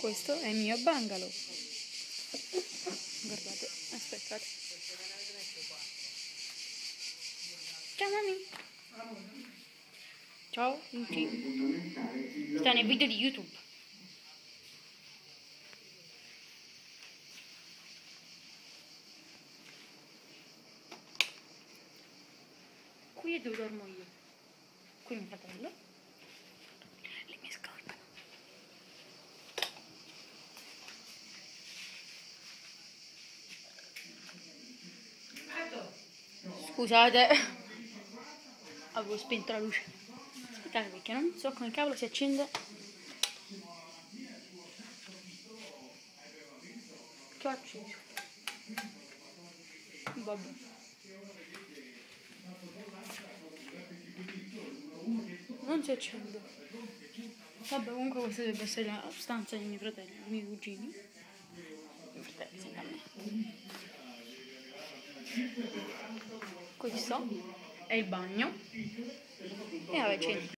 Questo è il mio bungalow. Guardate, aspettate. Ciao mami. Ciao Luci. Sta nel video di YouTube. Qui è dove dormo io. Qui mio fratello. Le mie scarpe. Scusate, avevo spento la luce. Aspettate perché non so come cavolo si accende. Che ho acceso. Vabbè. Non si accende. Vabbè, comunque questa dovrebbe essere la stanza dei miei fratelli, dei miei cugini. I miei fratelli, sì, a me. Questo è il bagno. E vabbè, c'è